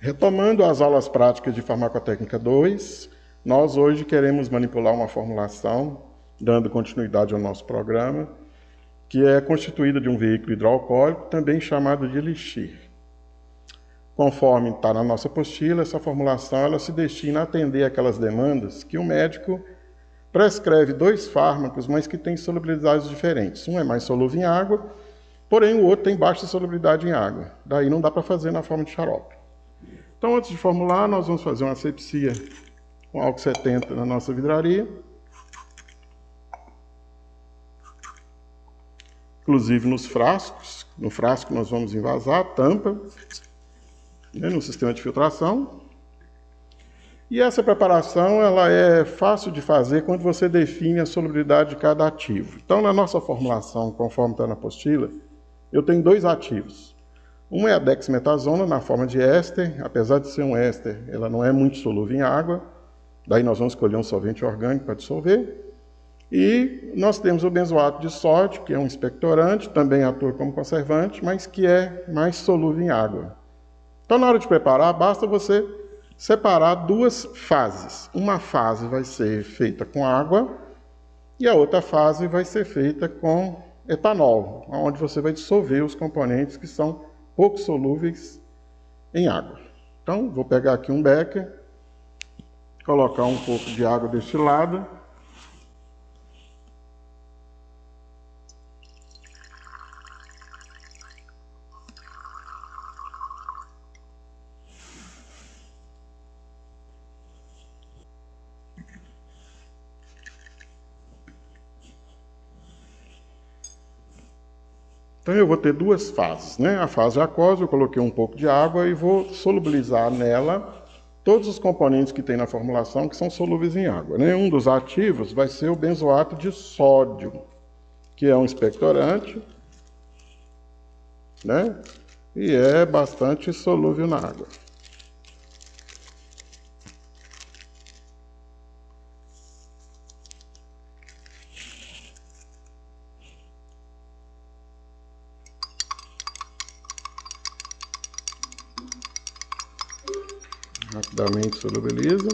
Retomando as aulas práticas de Farmacotécnica 2, nós hoje queremos manipular uma formulação, dando continuidade ao nosso programa, que é constituída de um veículo hidroalcoólico, também chamado de elixir. Conforme está na nossa apostila, essa formulação ela se destina a atender aquelas demandas que o médico prescreve 2 fármacos, mas que têm solubilidades diferentes. Um é mais solúvel em água, porém o outro tem baixa solubilidade em água. Daí não dá para fazer na forma de xarope. Então, antes de formular, nós vamos fazer uma asepsia com álcool 70 na nossa vidraria. Inclusive nos frascos. No frasco nós vamos envasar a tampa, né, no sistema de filtração. E essa preparação ela é fácil de fazer quando você define a solubilidade de cada ativo. Então, na nossa formulação, conforme está na apostila, eu tenho 2 ativos. Um é a dexametasona, na forma de éster. Apesar de ser um éster, ela não é muito solúvel em água. Daí nós vamos escolher um solvente orgânico para dissolver. E nós temos o benzoato de sódio, que é um expectorante, também atua como conservante, mas que é mais solúvel em água. Então, na hora de preparar, basta você separar 2 fases. Uma fase vai ser feita com água e a outra fase vai ser feita com etanol, onde você vai dissolver os componentes que são pouco solúveis em água. Então, vou pegar aqui um becker, colocar um pouco de água destilada. Então eu vou ter 2 fases, né? A fase aquosa, eu coloquei um pouco de água e vou solubilizar nela todos os componentes que tem na formulação que são solúveis em água, né? Um dos ativos vai ser o benzoato de sódio, que é um expectorante, né? E é bastante solúvel na água. Rapidamente solubiliza.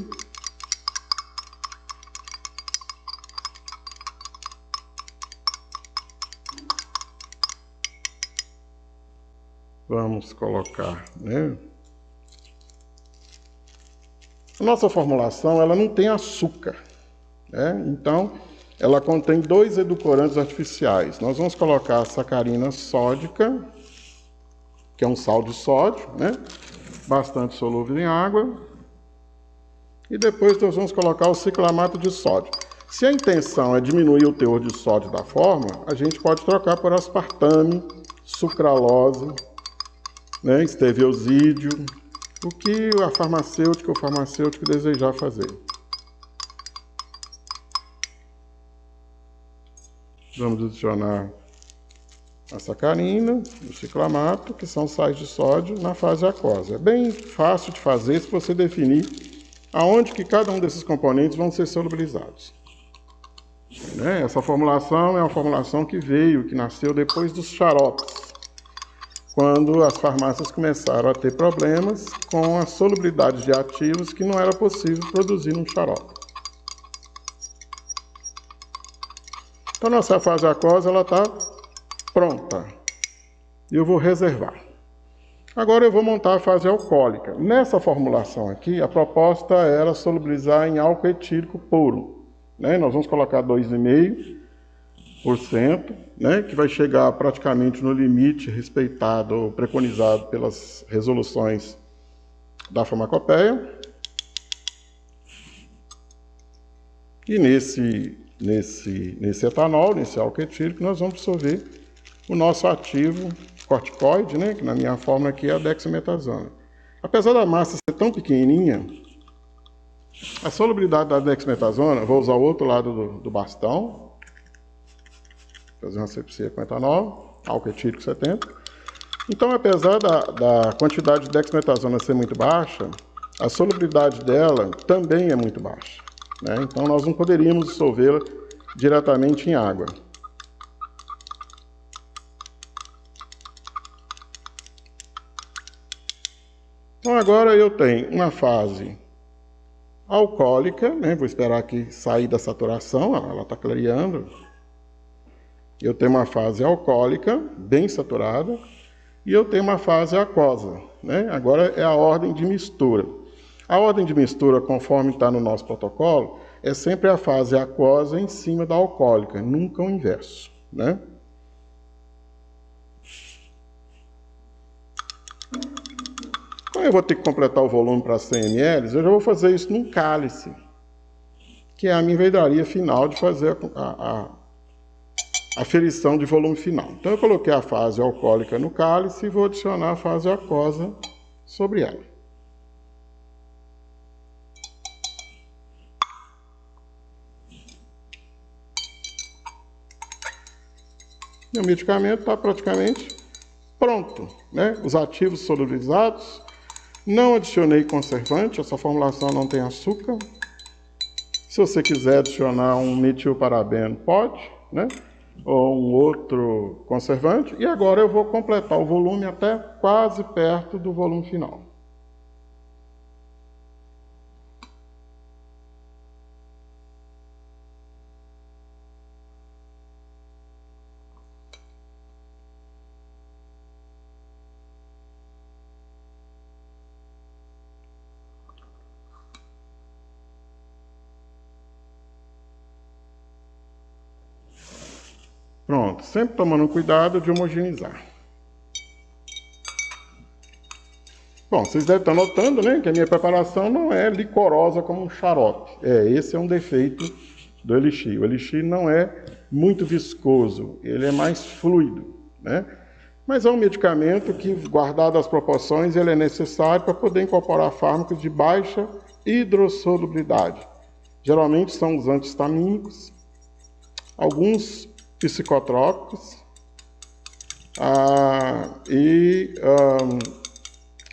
Vamos colocar, né? A nossa formulação ela não tem açúcar, né? Então, ela contém 2 edulcorantes artificiais. Nós vamos colocar a sacarina sódica, que é um sal de sódio, né? Bastante solúvel em água. E depois nós vamos colocar o ciclamato de sódio. Se a intenção é diminuir o teor de sódio da forma, a gente pode trocar por aspartame, sucralose, né, esteviosídeo, o que a farmacêutica ou o farmacêutico desejar fazer. Vamos adicionar a sacarina, o ciclamato, que são sais de sódio, na fase aquosa. É bem fácil de fazer se você definir aonde que cada um desses componentes vão ser solubilizados. Né? Essa formulação é uma formulação que nasceu depois dos xaropes, quando as farmácias começaram a ter problemas com a solubilidade de ativos que não era possível produzir num xarope. Então, nossa fase aquosa está pronta. Eu vou reservar. Agora eu vou montar a fase alcoólica. Nessa formulação aqui, a proposta era solubilizar em álcool etílico puro. Né? Nós vamos colocar 2,5%, né? Que vai chegar praticamente no limite respeitado ou preconizado pelas resoluções da farmacopeia. E nesse etanol, nesse álcool etílico, nós vamos dissolver o nosso ativo corticoide, né, que na minha fórmula aqui é a dexametasona. Apesar da massa ser tão pequenininha, a solubilidade da dexametasona, vou usar o outro lado do bastão, fazer uma asepsia com etanol, álcool etílico 70. Então, apesar da quantidade de dexametasona ser muito baixa, a solubilidade dela também é muito baixa, né? Então, nós não poderíamos dissolvê-la diretamente em água. Então agora eu tenho uma fase alcoólica, né? Vou esperar aqui sair da saturação, ela está clareando. Eu tenho uma fase alcoólica, bem saturada, e eu tenho uma fase aquosa, né? Agora é a ordem de mistura. A ordem de mistura, conforme está no nosso protocolo, é sempre a fase aquosa em cima da alcoólica, nunca o inverso, né? Como eu vou ter que completar o volume para 100 ml, eu já vou fazer isso num cálice, que é a minha envedaria final de fazer a aferição de volume final. Então eu coloquei a fase alcoólica no cálice e vou adicionar a fase aquosa sobre ela. Meu medicamento está praticamente pronto, né? Os ativos solubilizados, não adicionei conservante, essa formulação não tem açúcar. Se você quiser adicionar um metilparabeno, pode, né? Ou um outro conservante. E agora eu vou completar o volume até quase perto do volume final. Pronto, sempre tomando cuidado de homogeneizar. Bom, vocês devem estar notando, né, que a minha preparação não é licorosa como um xarope. Esse é um defeito do elixir. O elixir não é muito viscoso, ele é mais fluido, né? Mas é um medicamento que, guardado as proporções, ele é necessário para poder incorporar fármacos de baixa hidrossolubilidade. Geralmente são os antihistamínicos, alguns psicotrópicos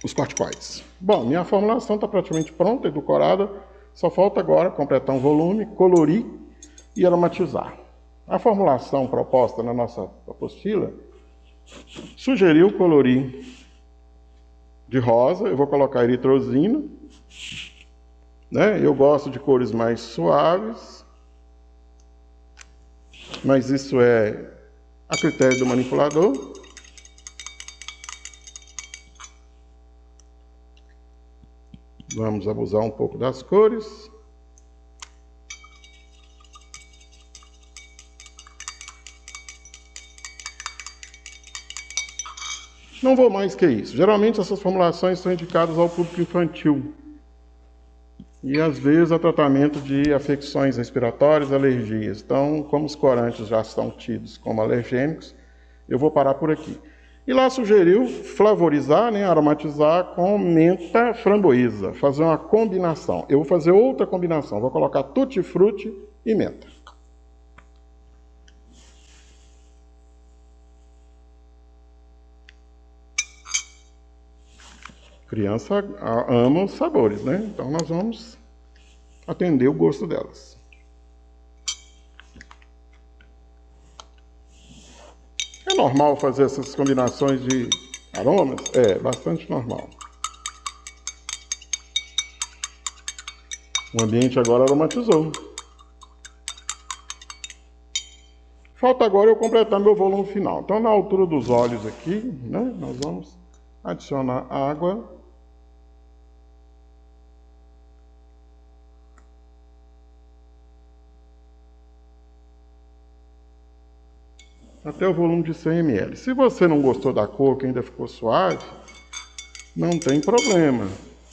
os corticoides. Bom, minha formulação está praticamente pronta, edulcorada, só falta agora completar um volume, colorir e aromatizar. A formulação proposta na nossa apostila sugeriu colorir de rosa, eu vou colocar eritrosina, né? Eu gosto de cores mais suaves, mas isso é a critério do manipulador. Vamos abusar um pouco das cores. Não vou mais que isso. Geralmente essas formulações são indicadas ao público infantil. E às vezes a tratamento de afecções respiratórias, alergias. Então, como os corantes já estão tidos como alergênicos, eu vou parar por aqui. E lá sugeriu flavorizar, né, aromatizar com menta framboesa, fazer uma combinação. Eu vou fazer outra combinação, vou colocar tutti-frutti e menta. Criança ama os sabores, né? Então nós vamos atender o gosto delas. É normal fazer essas combinações de aromas? É, bastante normal. O ambiente agora aromatizou. Falta agora eu completar meu volume final. Então, na altura dos olhos aqui, né, nós vamos adicionar água. Até o volume de 100 ml. Se você não gostou da cor, que ainda ficou suave, não tem problema.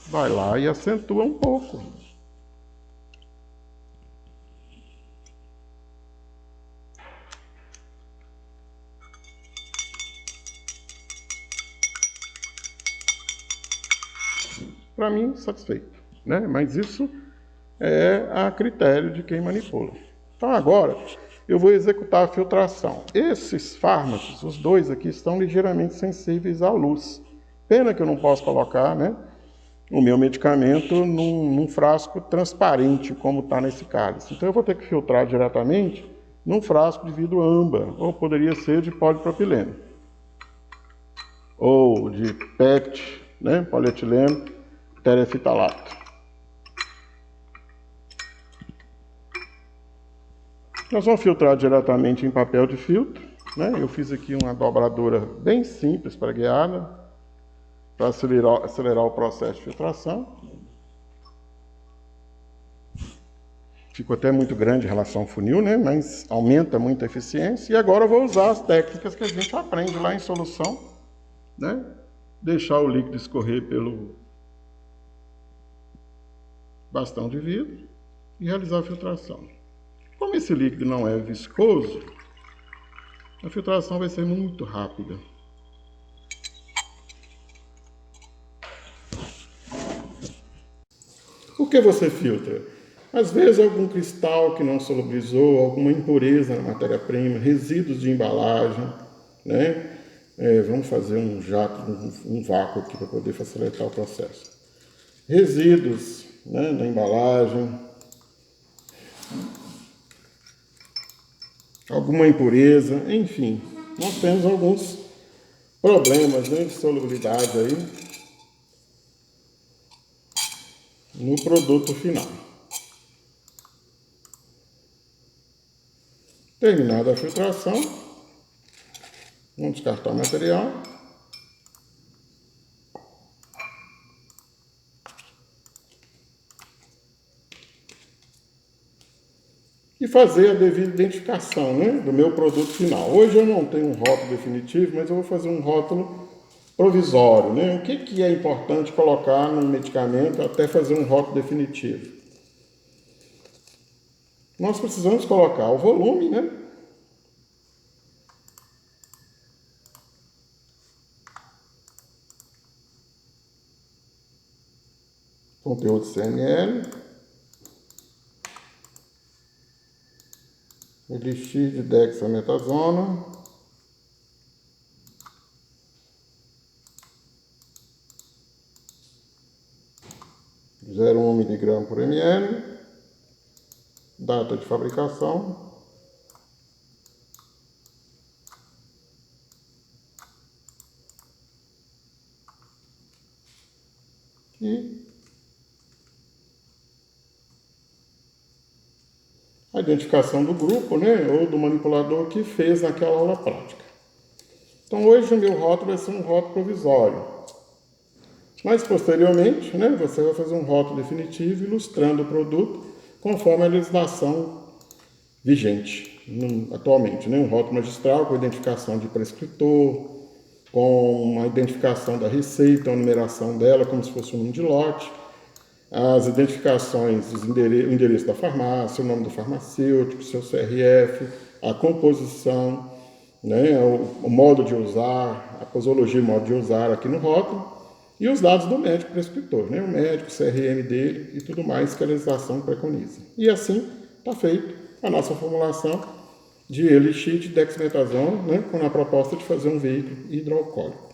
Vai lá e acentua um pouco. Para mim, satisfeito, né? Mas isso é a critério de quem manipula. Então agora eu vou executar a filtração. Esses fármacos, os dois aqui, estão ligeiramente sensíveis à luz. Pena que eu não posso colocar, né, o meu medicamento num frasco transparente, como está nesse cálice. Então eu vou ter que filtrar diretamente num frasco de vidro âmbar, ou poderia ser de polipropileno, ou de PET, né? Polietileno terefitalato. Nós vamos filtrar diretamente em papel de filtro, né? Eu fiz aqui uma dobradura bem simples para guiada, para acelerar o processo de filtração. Ficou até muito grande em relação ao funil, né? Mas aumenta muito a eficiência. E agora eu vou usar as técnicas que a gente aprende lá em solução, né? Deixar o líquido escorrer pelo bastão de vidro e realizar a filtração. Como esse líquido não é viscoso, a filtração vai ser muito rápida. Por que você filtra? Às vezes algum cristal que não solubilizou, alguma impureza na matéria-prima, resíduos de embalagem, né? Vamos fazer um jato, um vácuo aqui para poder facilitar o processo. Resíduos, né, na embalagem, alguma impureza, enfim, nós temos alguns problemas, né, de solubilidade aí no produto final. Terminada a filtração, vamos descartar o material. E fazer a devida identificação, né, do meu produto final. Hoje eu não tenho um rótulo definitivo, mas eu vou fazer um rótulo provisório, né? O que é importante colocar no medicamento até fazer um rótulo definitivo? Nós precisamos colocar o volume, né? Conteúdo CML. Elixir de dexametasona. (0,1 mg por ml). Data de fabricação. E a identificação do grupo, né, ou do manipulador que fez naquela aula prática. Então hoje o meu rótulo vai ser um rótulo provisório. Mas posteriormente, né, você vai fazer um rótulo definitivo ilustrando o produto conforme a legislação vigente atualmente, né? Um rótulo magistral com identificação de prescritor, com uma identificação da receita, a numeração dela como se fosse um número de lote, as identificações, o endereço da farmácia, o nome do farmacêutico, seu CRF, a composição, né, o modo de usar, a posologia e modo de usar aqui no rótulo, e os dados do médico prescritor, né, o médico, o CRM dele e tudo mais que a legislação preconiza. E assim está feito a nossa formulação de elixir de dexametasona, né, com a proposta de fazer um veículo hidroalcoólico.